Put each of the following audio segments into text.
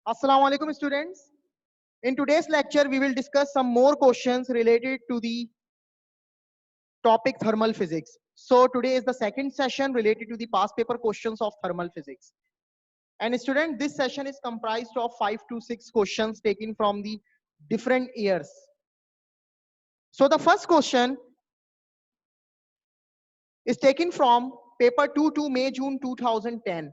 Assalamu alaikum students. In today's lecture, we will discuss some more questions related to the topic thermal physics. So today is the second session related to the past paper questions of thermal physics. And student, this session is comprised of 5 to 6 questions taken from the different years. So the first question is taken from paper 2 to May-June 2010.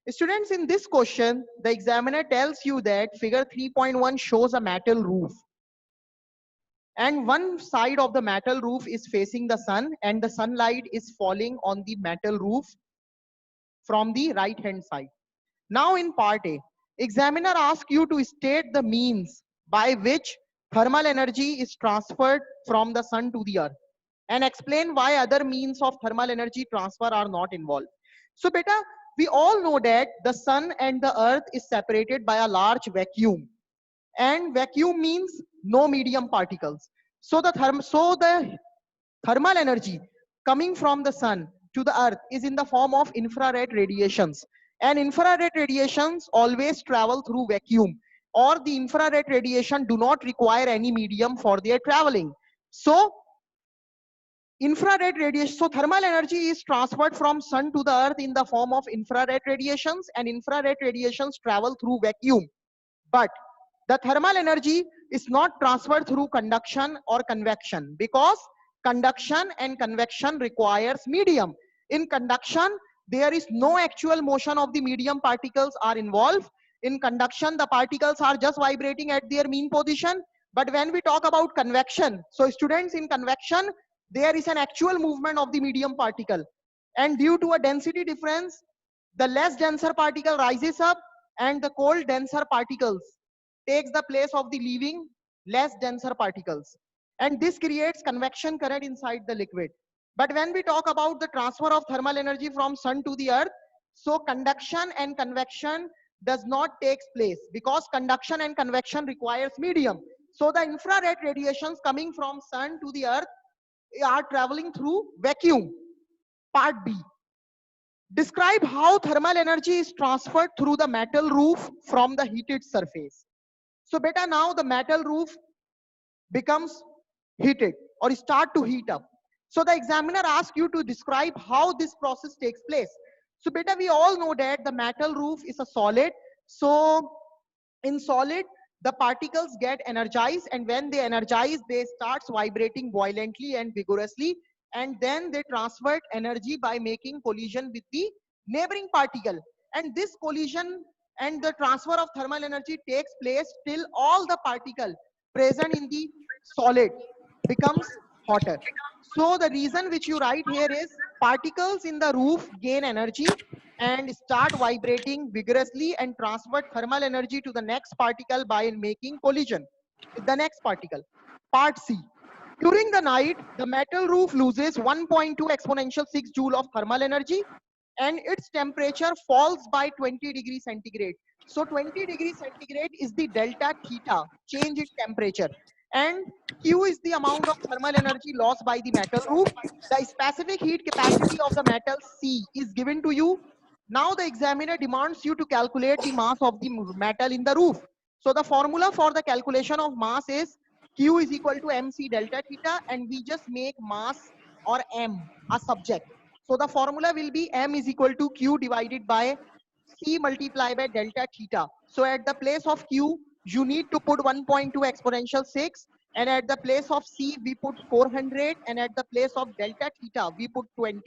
Students, in this question, the examiner tells you that figure 3.1 shows a metal roof. And one side of the metal roof is facing the sun, and the sunlight is falling on the metal roof from the right hand side. Now in part A, examiner asks you to state the means by which thermal energy is transferred from the sun to the earth and explain why other means of thermal energy transfer are not involved. So beta, we all know that the sun and the earth is separated by a large vacuum, and vacuum means no medium particles. So the thermal energy coming from the sun to the earth is in the form of infrared radiations, and infrared radiations always travel through vacuum, or the infrared radiation do not require any medium for their traveling. So infrared radiation, so thermal energy is transferred from sun to the earth in the form of infrared radiations, and infrared radiations travel through vacuum. But the thermal energy is not transferred through conduction or convection, because conduction and convection requires medium. In conduction, there is no actual motion of the medium particles are involved. In conduction, the particles are just vibrating at their mean position. But when we talk about convection, so students, in convection, there is an actual movement of the medium particle. And due to a density difference, the less denser particle rises up, and the cold denser particles takes the place of the leaving less denser particles, and this creates convection current inside the liquid. But when we talk about the transfer of thermal energy from sun to the earth, so conduction and convection does not take place, because conduction and convection requires medium. So the infrared radiations coming from sun to the earth are traveling through vacuum. Part B, describe how thermal energy is transferred through the metal roof from the heated surface. So beta, now the metal roof becomes heated or start to heat up. So the examiner asks you to describe how this process takes place. So beta, we all know that the metal roof is a solid. So in solid, the particles get energized, and when they energize, they starts vibrating violently and vigorously, and then they transferred energy by making collision with the neighboring particle. And this collision and the transfer of thermal energy takes place till all the particle present in the solid becomes hotter. So the reason which you write here is particles in the roof gain energy and start vibrating vigorously and transfer thermal energy to the next particle by making collision with the next particle. Part C. During the night, the metal roof loses 1.2 exponential 6 joule of thermal energy, and its temperature falls by 20 degrees centigrade. So 20 degrees centigrade is the delta theta change in temperature, and Q is the amount of thermal energy lost by the metal roof. The specific heat capacity of the metal C is given to you. Now the examiner demands you to calculate the mass of the metal in the roof. So the formula for the calculation of mass is Q is equal to mc delta theta, and we just make mass or m a subject. So the formula will be m is equal to Q divided by C multiplied by delta theta. So at the place of Q, you need to put 1.2 exponential 6, and at the place of C, we put 400, and at the place of delta theta, we put 20.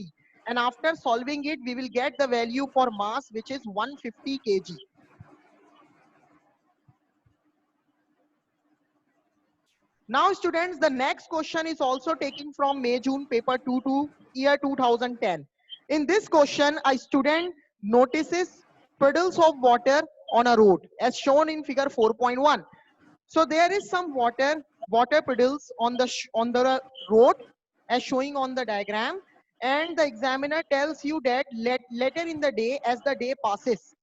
And after solving it, we will get the value for mass, which is 150 kg. Now students, the next question is also taken from May-June paper 2 to year 2010. In this question, a student notices puddles of water on a road as shown in figure 4.1. So there is some water puddles on the road as showing on the diagram, and the examiner tells you that later in the day, as the day passes,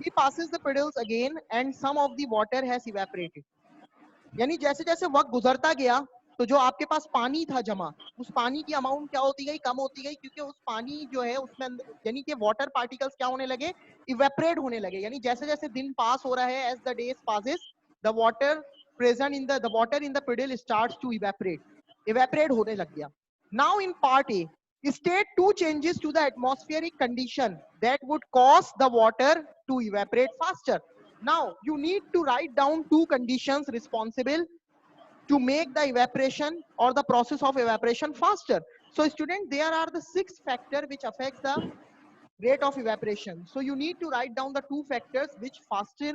he passes the puddles again and some of the water has evaporated. यानी जैसे जैसे वक्त गुजरता गया, तो जो आपके पास पानी था जमा, उस पानी की अमाउंट क्या होती गई, कम होती गई, क्योंकि उस पानी जो है उसमें यानी कि वाटर पार्टिकल्स क्या होने लगे, इवेपरेट होने लगे। यानी जैसे जैसे दिन पास हो रहा है, as the days passes, the water present in the water in the puddle starts to evaporate होने लग गया। Now in part A, state two changes to the atmospheric condition that would cause the water to evaporate faster. Now you need to write down two conditions responsible to make the evaporation or the process of evaporation faster. So student, there are the 6 factors which affects the rate of evaporation. So you need to write down the 2 factors which faster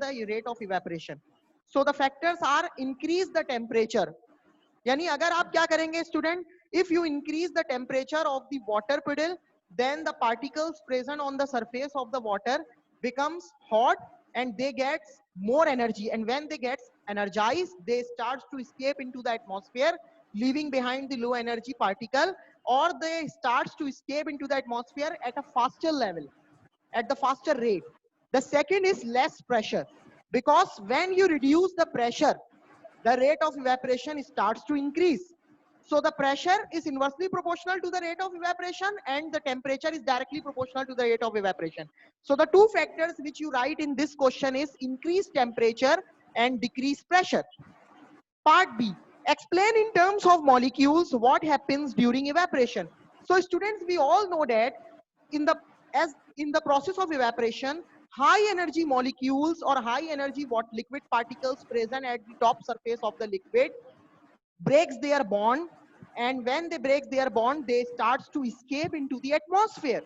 the rate of evaporation. So the factors are increase the temperature. यानी अगर आप क्या करेंगे student, if you increase the temperature of the water puddle, then the particles present on the surface of the water becomes hot and they get more energy, and when they get energized, they start to escape into the atmosphere, leaving behind the low energy particle, or they starts to escape into the atmosphere at a faster level, at the faster rate. The second is less pressure, because when you reduce the pressure, the rate of evaporation starts to increase. So the pressure is inversely proportional to the rate of evaporation, and the temperature is directly proportional to the rate of evaporation. So the two factors which you write in this question is increased temperature and decreased pressure. Part B, explain in terms of molecules what happens during evaporation. So students, we all know that in the process of evaporation, high energy molecules or high energy liquid particles present at the top surface of the liquid breaks their bond, and when they break their bond, they starts to escape into the atmosphere,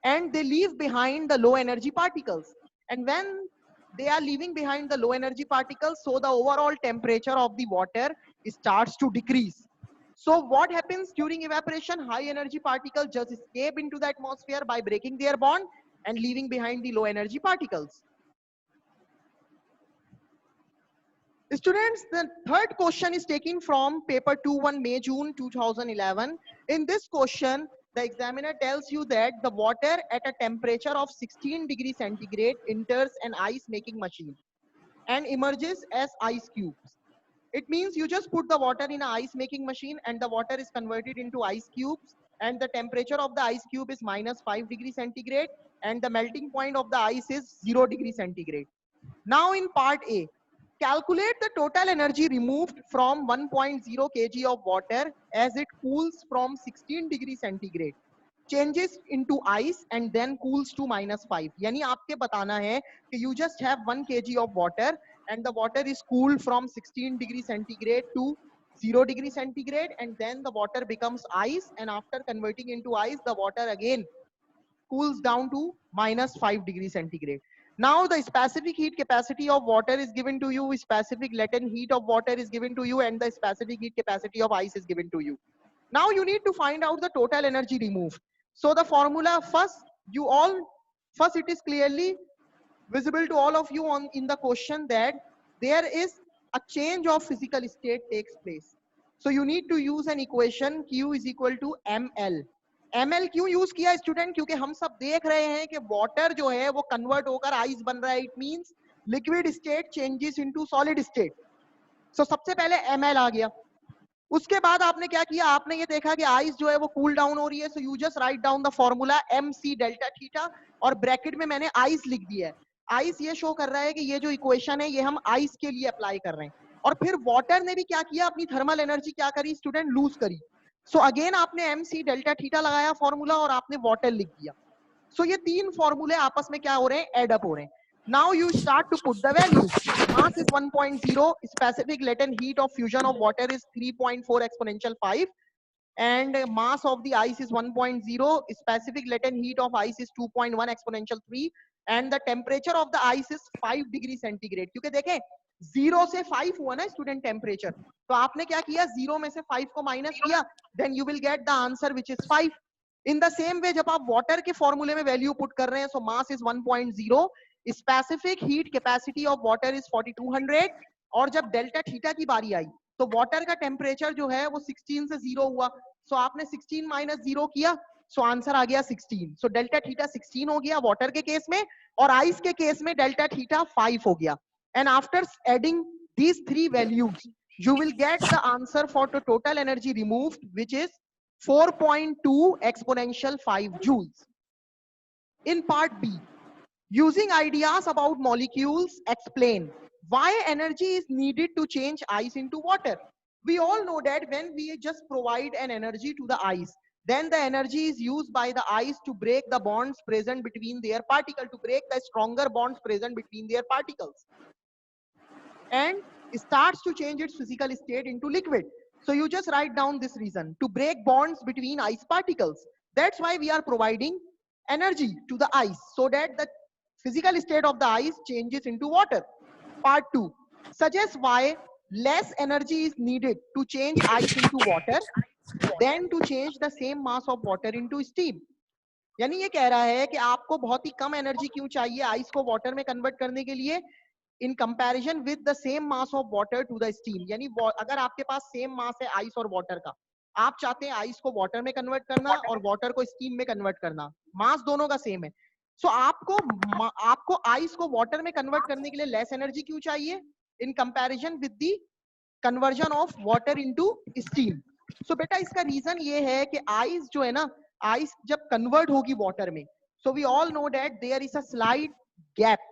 and they leave behind the low energy particles. And when they are leaving behind the low energy particles, so the overall temperature of the water starts to decrease. So what happens during evaporation? High energy particles just escape into the atmosphere by breaking their bond and leaving behind the low energy particles. Students, the third question is taken from paper 2-1 May June 2011. In this question, the examiner tells you that the water at a temperature of 16 degrees centigrade enters an ice making machine and emerges as ice cubes. It means you just put the water in an ice making machine and the water is converted into ice cubes, and the temperature of the ice cube is minus 5 degrees centigrade and the melting point of the ice is 0 degrees centigrade. Now in part A, calculate the total energy removed from 1.0 kg of water as it cools from 16 degrees centigrade, changes into ice and then cools to minus 5. यानी आपके बताना है कि you just have 1 kg of water and the water is cooled from 16 degrees centigrade to 0 degree centigrade, and then the water becomes ice, and after converting into ice, the water again cools down to minus 5 degrees centigrade. Now the specific heat capacity of water is given to you, specific latent heat of water is given to you, and the specific heat capacity of ice is given to you. Now you need to find out the total energy removed. So the formula first it is clearly visible to all of you on in the question that there is a change of physical state takes place. So you need to use an equation Q is equal to ml. ml क्यों use किया student? क्योंकि हम सब देख रहे हैं कि water जो है वो कन्वर्ट होकर आइस बन रहा है. It means liquid state changes into solid state. So सबसे पहले ml आ गया. उसके बाद आपने क्या किया? आपने ये देखा कि आइस जो है वो कूल डाउन हो रही है. So you just write down the formula mc delta theta, और ब्रैकेट में मैंने आइस लिख दिया है. आइस ये शो कर रहा है कि ये जो इक्वेशन है ये हम आइस के लिए अप्लाई कर रहे हैं. और फिर वाटर ने भी क्या किया? अपनी थर्मल एनर्जी क्या करी स्टूडेंट? लूज करी. सो अगेन आपने mc डेल्टा थीटा लगाया फॉर्मूला और आपने वाटर लिख दिया. सो ये तीन फॉर्मूले आपस में क्या हो रहे हैं? एड अप हो रहे हैं. Now you start to put the values. Mass is 1.0, specific latent heat of fusion of water is 3.4 exponential 5, and mass of the ice is 1.0, specific latent heat of ice is 2.1 exponential 3, and the temperature of the ice is 5 degree centigrade. क्योंकि देखें 0 से 5 हुआ ना student temperature, तो आपने क्या किया? 0 में से 5 को माइनस किया, then you will get the answer which is 5. In the same way जब आप वाटर के फॉर्मूले में वैल्यू पुट कर रहे हैं, so mass is 1.0, specific heat capacity of water is 4200, और जब डेल्टा थीटा की बारी आई तो वाटर का टेम्परेचर जो है वो 16 से 0 हुआ. सो आपने 16 माइनस 0 किया, सो आंसर आ गया 16. सो डेल्टा थीटा 16 हो गया वाटर के केस में, और आइस के केस में डेल्टा थीटा 5 हो गया. And after adding these three values, you will get the answer for the total energy removed, which is 4.2 exponential 5 joules. In part B, using ideas about molecules, explain why energy is needed to change ice into water. We all know that when we just provide an energy to the ice, then the energy is used by the ice to break the bonds present between their particles, to break the stronger bonds present between their particles, and starts to change its physical state into liquid. So you just write down this reason: to break bonds between ice particles. That's why we are providing energy to the ice, so that the physical state of the ice changes into water. Part 2 suggests why less energy is needed to change ice into water than to change the same mass of water into steam. यानी ये कह रहा है कि आपको बहुत ही कम energy क्यों चाहिए आइस को वाटर में कन्वर्ट करने के लिए, in comparison with the same mass of water to the steam. यानी अगर आपके पास सेम मास है आइस और वाटर का, आप चाहते हैं आइस को वाटर में कन्वर्ट करना और वाटर को स्टीम में कन्वर्ट करना, मास दोनों का सेम है. सो आपको आइस को वाटर में कन्वर्ट करने के लिए लेस एनर्जी क्यों चाहिए in comparison with the conversion of water into steam. So बेटा इसका रीजन ये है कि आइस जो है ना, आइस जब कन्वर्ट होगी वाटर में, so we all know that there is a slight gap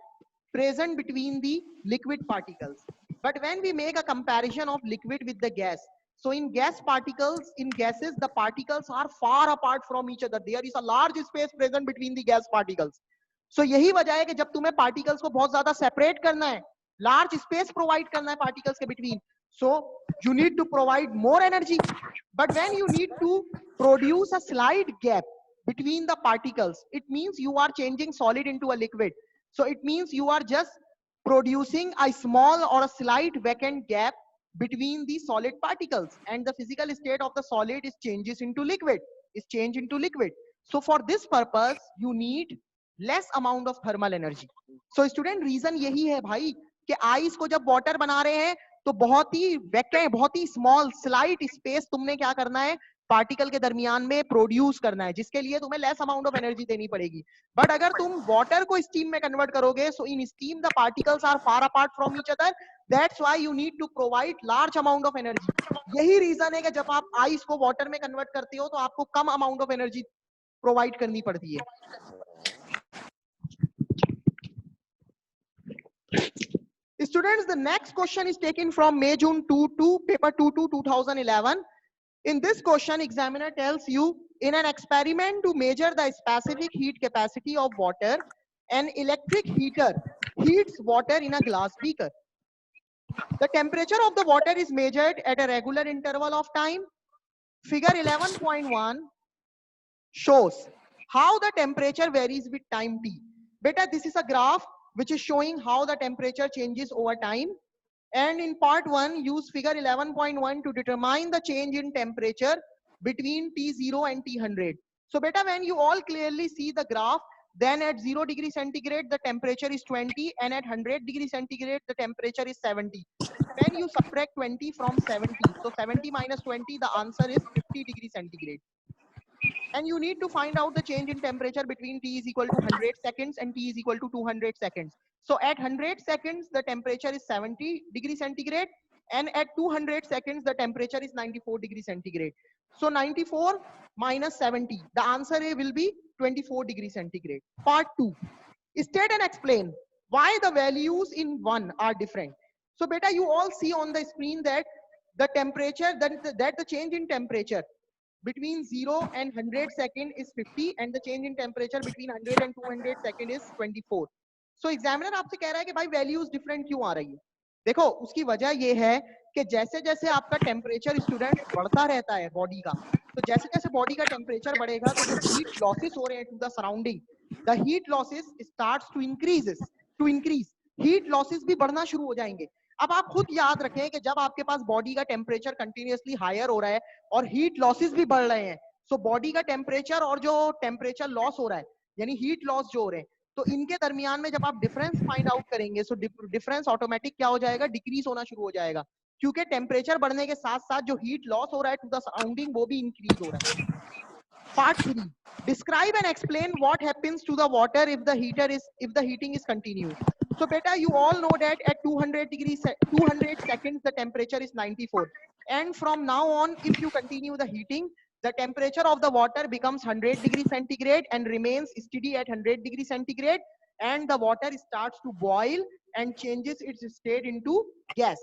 present between the liquid particles. But when we make a comparison of liquid with the gas, so in gas particles, in gases, the particles are far apart from each other. There is a large space present between the gas particles. So यही वजह है कि जब तुम्हें particles को बहुत ज्यादा separate करना है, large space provide करना है particles के between, so you need to provide more energy. But when you need to produce a slight gap between the particles, it means you are changing solid into a liquid. So it means you are just producing a small or a slight vacant gap between the solid particles, and the physical state of the solid is changes into liquid, is changed into liquid. So for this purpose you need less amount of thermal energy. So student reason यही है भाई कि ice को जब water बना रहे हैं तो बहुत ही वैकेंट, बहुत ही स्मॉल स्लाइट स्पेस तुमने क्या करना है पार्टिकल के दरमियान में प्रोड्यूस करना है, जिसके लिए तुम्हें लेस अमाउंट ऑफ एनर्जी देनी पड़ेगी. बट अगर तुम वाटर को स्टीम में कन्वर्ट करोगे, so in steam the particles are far apart from each other, that's why you need to provide large amount of energy. यही रीजन है कि जब आप आइस को वाटर में कन्वर्ट करते हो तो आपको कम अमाउंट ऑफ एनर्जी प्रोवाइड करनी पड़ती है. Students, the next question is taken from May June 2 paper 2 2011. In this question, examiner tells you, in an experiment to measure the specific heat capacity of water, an electric heater heats water in a glass beaker. The temperature of the water is measured at a regular interval of time. Figure 11.1 shows how the temperature varies with time t. Beta, this is a graph which is showing how the temperature changes over time. And in part 1, use figure 11.1 to determine the change in temperature between T0 and T100. So beta, when you all clearly see the graph, then at 0 degree centigrade, the temperature is 20, and at 100 degree centigrade, the temperature is 70. When you subtract 20 from 70, so 70 minus 20, the answer is 50 degree centigrade. And you need to find out the change in temperature between T is equal to 100 seconds and T is equal to 200 seconds. So at 100 seconds, the temperature is 70 degree centigrade, and at 200 seconds, the temperature is 94 degree centigrade. So 94 minus 70, the answer will be 24 degree centigrade. Part 2, state and explain why the values in 1 are different. So beta, you all see on the screen that the temperature, that the change in temperature between 0 and 100 second is 50, and the change in temperature between 100 and 200 second is 24. So examiner आपसे कह रहा है कि भाई values different क्यों आ रही है. देखो उसकी वजह ये है कि जैसे जैसे आपका टेम्परेचर स्टूडेंट बढ़ता रहता है बॉडी का, तो जैसे जैसे बॉडी का टेम्परेचर बढ़ेगा तो जो हीट लॉसेस हो रहे हैं to the surrounding, the heat losses starts to increase, heat losses भी बढ़ना शुरू हो जाएंगे. अब आप खुद याद रखें कि जब आपके पास बॉडी का टेम्परेचर कंटिन्यूअसली हायर हो रहा है और हीट लॉसेस भी बढ़ रहे हैं, सो बॉडी का टेम्परेचर और जो टेम्परेचर लॉस हो रहा है यानी हीट लॉस जो हो रहे हैं, तो इनके दरमियान में जब आप डिफरेंस फाइंड आउट करेंगे, सो डिफरेंस ऑटोमेटिक क्या हो जाएगा, डिक्रीज होना शुरू हो जाएगा, क्योंकि टेम्परेचर बढ़ने के साथ साथ जो हीट लॉस हो रहा है टू द सराउंडिंग वो भी इंक्रीज हो रहा है. Part 3. Describe and explain what happens to the water if the heating is continued. So beta, you all know that at 200 seconds the temperature is 94, and from now on if you continue the heating, the temperature of the water becomes 100 degree centigrade and remains steady at 100 degree centigrade, and the water starts to boil and changes its state into gas.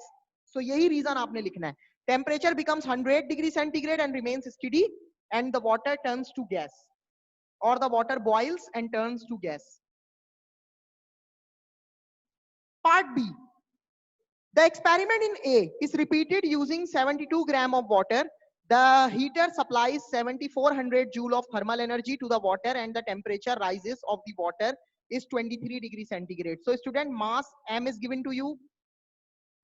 So यही reason आपने लिखना है. Temperature becomes 100 degree centigrade and remains steady, and the water turns to gas, or the water boils and turns to gas. Part B. The experiment in A is repeated using 72 gram of water. The heater supplies 7400 joule of thermal energy to the water, and the temperature rises of the water is 23 degree centigrade. So student, mass M is given to you,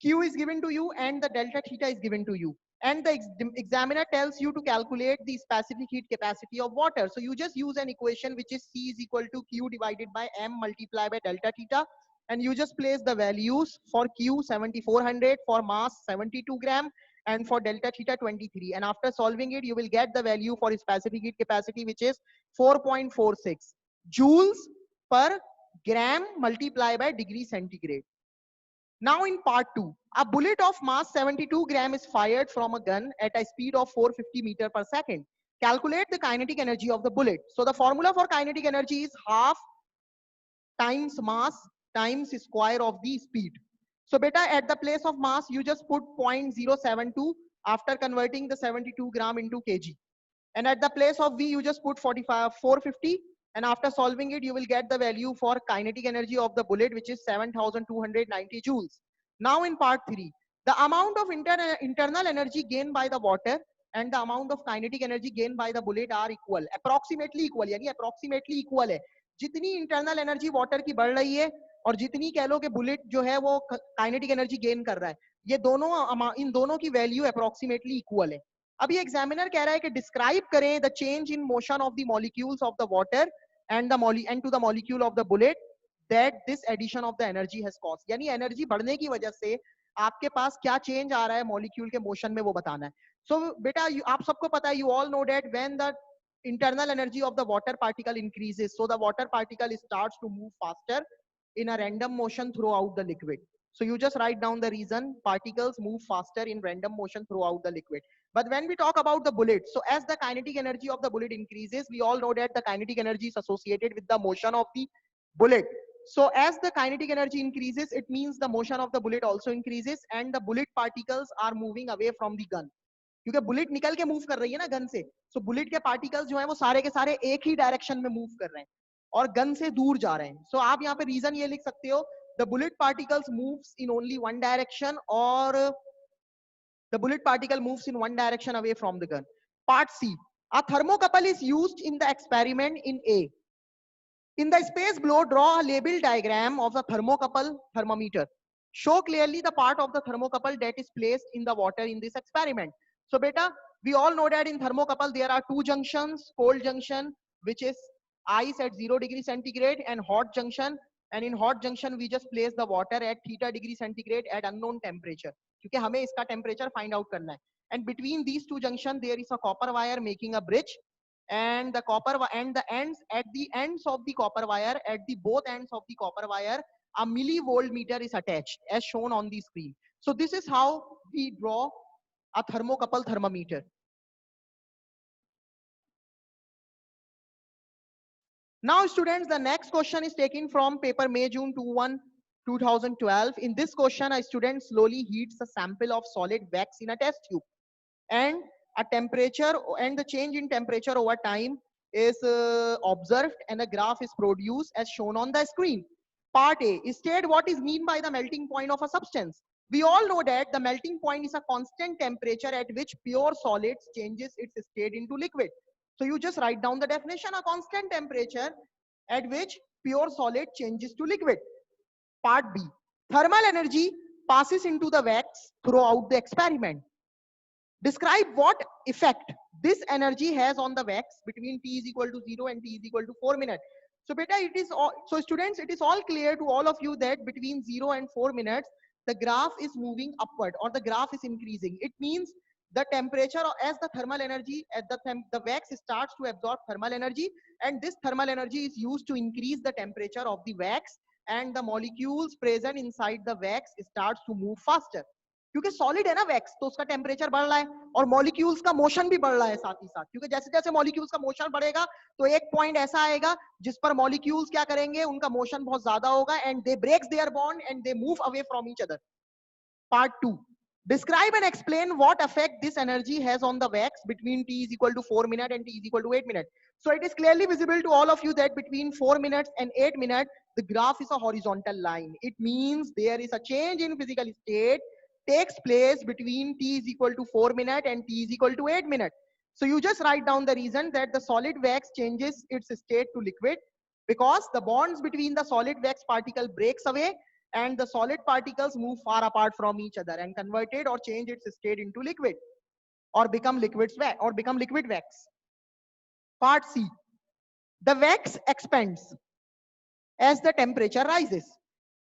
Q is given to you, and the delta theta is given to you. And the examiner tells you to calculate the specific heat capacity of water. So you just use an equation which is C is equal to Q divided by M multiplied by delta theta. And you just place the values for Q 7400, for mass 72 gram, and for delta theta 23. And after solving it, you will get the value for specific heat capacity, which is 4.46 joules per gram multiplied by degree centigrade. Now in part 2, a bullet of mass 72 gram is fired from a gun at a speed of 450 meter per second. Calculate the kinetic energy of the bullet. So the formula for kinetic energy is half times mass times square of the speed. So beta, at the place of mass, you just put 0.072 after converting the 72 gram into kg. And at the place of V, you just put 450. And after solving it, you will get the value for kinetic energy of the bullet, which is 7290 joules. Now in part 3, the amount of internal energy gained by the water and the amount of kinetic energy gained by the bullet are equal, approximately equal. यानी approximately equal है. जितनी internal energy water की बढ़ रही है और जितनी कह लो कि bullet जो है वो kinetic energy gain कर रहा है, ये दोनों, इन दोनों की value approximately equal है. अभी एग्जामिनर कह रहा है कि डिस्क्राइब करें the change in motion of the molecules of the water and to the molecule of the bullet that this addition of the energy has caused. यानी एनर्जी बढ़ने की वजह से आपके पास क्या चेंज आ रहा है मॉलिक्यूल के मोशन में, वो बताना है. सो बेटा, आप सबको पता है, you all know that when the internal energy of the water particle increases, so the water particle starts to move faster in a random motion throughout the liquid. So you just write down the reason: particles move faster in random motion throughout the liquid. But when we talk about the bullet, so as the kinetic energy of the bullet increases, we all know that the kinetic energy is associated with the motion of the bullet. So as the kinetic energy increases, it means the motion of the bullet also increases, and the bullet particles are moving away from the gun. क्योंकि bullet निकल के move कर रही है ना gun से, so bullet के particles जो है वो सारे के सारे एक ही डायरेक्शन में मूव कर रहे हैं और गन से दूर जा रहे हैं. सो आप यहाँ पे रीजन ये लिख सकते हो, the bullet particles moves in only one direction, और the bullet particle moves in one direction away from the gun. Part C. A thermocouple is used in the experiment in A. In the space below, draw a label diagram of the thermocouple thermometer. Show clearly the part of the thermocouple that is placed in the water in this experiment. So beta, we all know that in thermocouple there are two junctions: cold junction, which is ice at 0 degree centigrade, and hot junction. And in hot junction we just place the water at theta degree centigrade at unknown temperature, क्योंकि हमें इसका temperature find out करना है. And between these two junctions there is a copper wire making a bridge, and the ends of the copper wire, at the both ends of the copper wire, a millivoltmeter is attached as shown on the screen. So this is how we draw a thermocouple thermometer. Now students, the next question is taken from paper May June 21 2012. In this question, a student slowly heats a sample of solid wax in a test tube, and the change in temperature over time is observed, and a graph is produced as shown on the screen. Part A, state what is meant by the melting point of a substance. We all know that the melting point is a constant temperature at which pure solids changes its state into liquid. So you just write down the definition: a constant temperature at which pure solid changes to liquid. Part B, thermal energy passes into the wax throughout the experiment. Describe what effect this energy has on the wax between t is equal to 0 and t is equal to 4 minutes. So beta, it is all, so students, it is all clear to all of you that between 0 and 4 minutes the graph is moving upward, or the graph is increasing. It means the temperature as the thermal energy at the wax starts to absorb thermal energy, and this thermal energy is used to increase the temperature of the wax, and the molecules present inside the wax starts to move faster. क्योंकि solid है ना wax, तो उसका temperature बढ़ रहा है और molecules का मोशन भी बढ़ रहा है साथ ही साथ, क्योंकि जैसे जैसे मॉलिक्यूल्स का मोशन बढ़ेगा तो एक पॉइंट ऐसा आएगा जिस पर मॉलिक्यूल्स क्या करेंगे, उनका मोशन बहुत ज्यादा होगा and they breaks their bond and they move away from each other. Part 2. Describe and explain what effect this energy has on the wax between t is equal to 4 minutes and t is equal to 8 minutes. So it is clearly visible to all of you that between 4 minutes and 8 minutes, the graph is a horizontal line. It means there is a change in physical state takes place between t is equal to 4 minutes and t is equal to 8 minutes. So you just write down the reason that the solid wax changes its state to liquid because the bonds between the solid wax particle breaks away and the solid particles move far apart from each other and converted or change its state into liquid or become liquid wax. Part C. The wax expands as the temperature rises.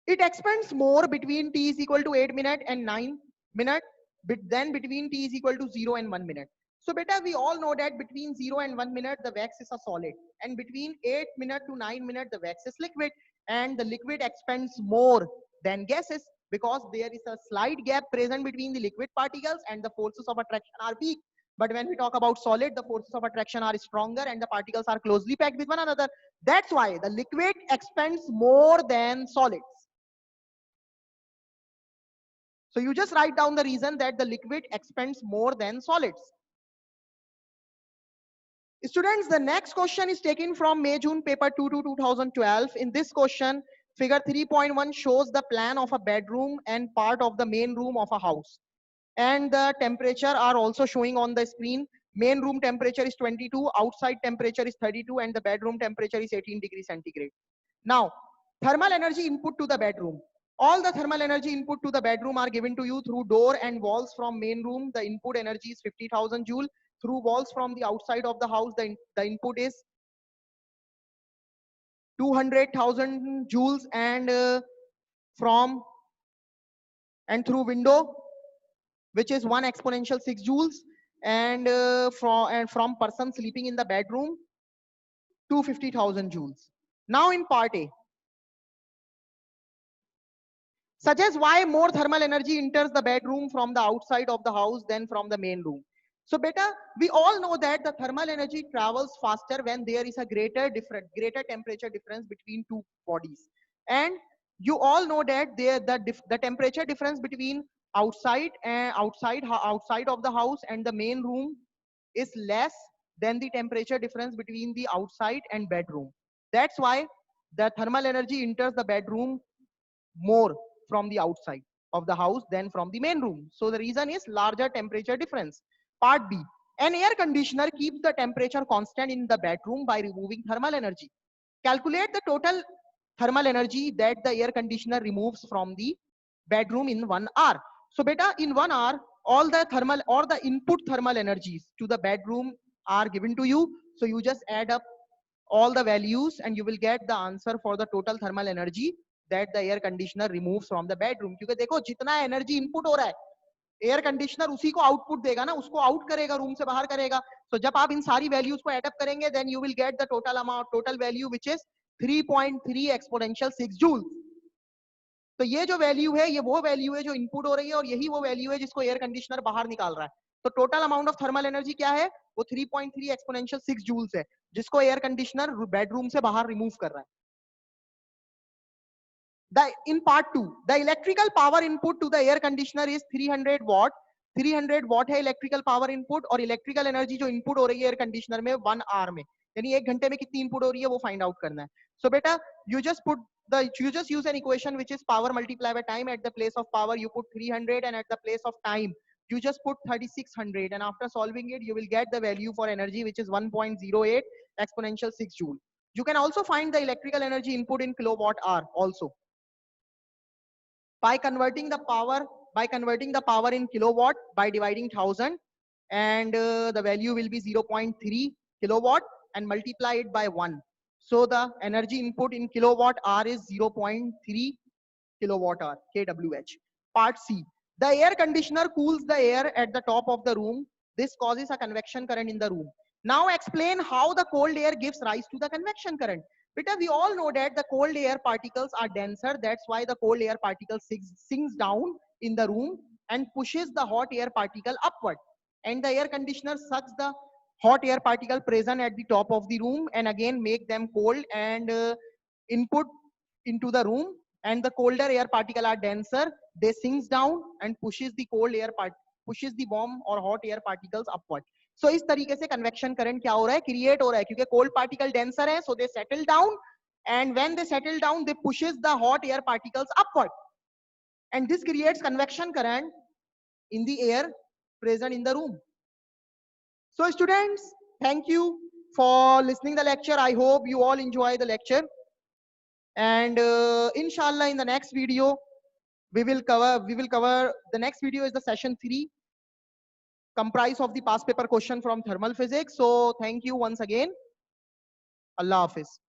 It expands more between t is equal to 8 minutes and 9 minutes than between t is equal to 0 and 1 minute. So beta, we all know that between 0 and 1 minute the wax is a solid, and between 8 minutes to 9 minutes the wax is liquid, and the liquid expands more than gases because there is a slight gap present between the liquid particles and the forces of attraction are weak. But when we talk about solid, the forces of attraction are stronger and the particles are closely packed with one another. That's why the liquid expands more than solids. So you just write down the reason that the liquid expands more than solids. Students, the next question is taken from May-June paper 2 to 2012. In this question, figure 3.1 shows the plan of a bedroom and part of the main room of a house. And the temperature are also showing on the screen. Main room temperature is 22, outside temperature is 32, and the bedroom temperature is 18 degrees centigrade. Now, thermal energy input to the bedroom. All the thermal energy input to the bedroom are given to you through door and walls from main room. The input energy is 50,000 joule. Through walls from the outside of the house, the input is 200,000 joules, and through window, which is 1 exponential 6 joules, and from person sleeping in the bedroom, 250,000 joules. Now in part A, suggest why more thermal energy enters the bedroom from the outside of the house than from the main room. So beta, we all know that the thermal energy travels faster when there is a greater temperature difference between two bodies. And you all know that the temperature difference between outside of the house and the main room is less than the temperature difference between the outside and bedroom. That's why the thermal energy enters the bedroom more from the outside of the house than from the main room. So the reason is larger temperature difference. Part B. An air conditioner keeps the temperature constant in the bedroom by removing thermal energy. Calculate the total thermal energy that the air conditioner removes from the bedroom in 1 hour. So beta, in 1 hour, all the thermal or the input thermal energies to the bedroom are given to you. So you just add up all the values and you will get the answer for the total thermal energy that the air conditioner removes from the bedroom. क्योंकि देखो जितना energy input हो रहा है, air conditioner उसी को output देगा ना, उसको आउट करेगा, रूम से बाहर करेगा. तो जब आप इन सारी वैल्यूज को एडअप करेंगे, then you will get the total value which is 3.3 exponential 6 joule. तो ये जो वैल्यू है, ये वो वैल्यू है जो इनपुट हो रही है और यही वो वैल्यू है जिसको एयर कंडीशनर बाहर निकाल रहा है. तो total amount of thermal energy क्या है? वो 3.3 एक्सपोनेंशियल 6 जूल्स है, जिसको एयर कंडीशनर बेडरूम से बाहर रिमूव कर रहा है. In part 2, the electrical power input to the air conditioner is 300 watt. 300 watt है इलेक्ट्रिकल पावर इनपुट, और इलेक्ट्रिकल एनर्जी जो इनपुट हो रही है एयर कंडीशनर में 1 आवर में, यानी 1 घंटे में कितनी इनपुट हो रही है वो फाइंड आउट करना है. सो बेटा, you just use an equation which is power multiplied by time. At the place of power you put 300, and at the place of time you just put 3600, and after solving it you will get the value for energy which is 1.08 exponential 6 joule. You can also find the electrical energy input in kilowatt hour also by converting the power in kilowatt by dividing 1000, and the value will be 0.3 kilowatt, and multiply it by 1. So the energy input in kilowatt hour is 0.3 kilowatt hour, kWh. Part C. The air conditioner cools the air at the top of the room. This causes a convection current in the room. Now explain how the cold air gives rise to the convection current. Because we all know that the cold air particles are denser. That's why the cold air particle sinks down in the room and pushes the hot air particle upward. And the air conditioner sucks the hot air particle present at the top of the room and again make them cold and input into the room. And the colder air particle are denser. They sinks down and pushes the cold air pushes the warm or hot air particles upward. So इस तरीके से convection current क्या हो रहा है, create हो रहा है, क्योंकि cold particle denser है, so they settle down, and when they settle down, they pushes the hot air particles upward, and this creates convection current in the air present in the room. So students, thank you for listening the lecture. I hope you all enjoy the lecture, and inshallah in the next video we will cover the next video is the session 3, comprised of the past paper question from thermal physics. So thank you once again. Allah Hafiz.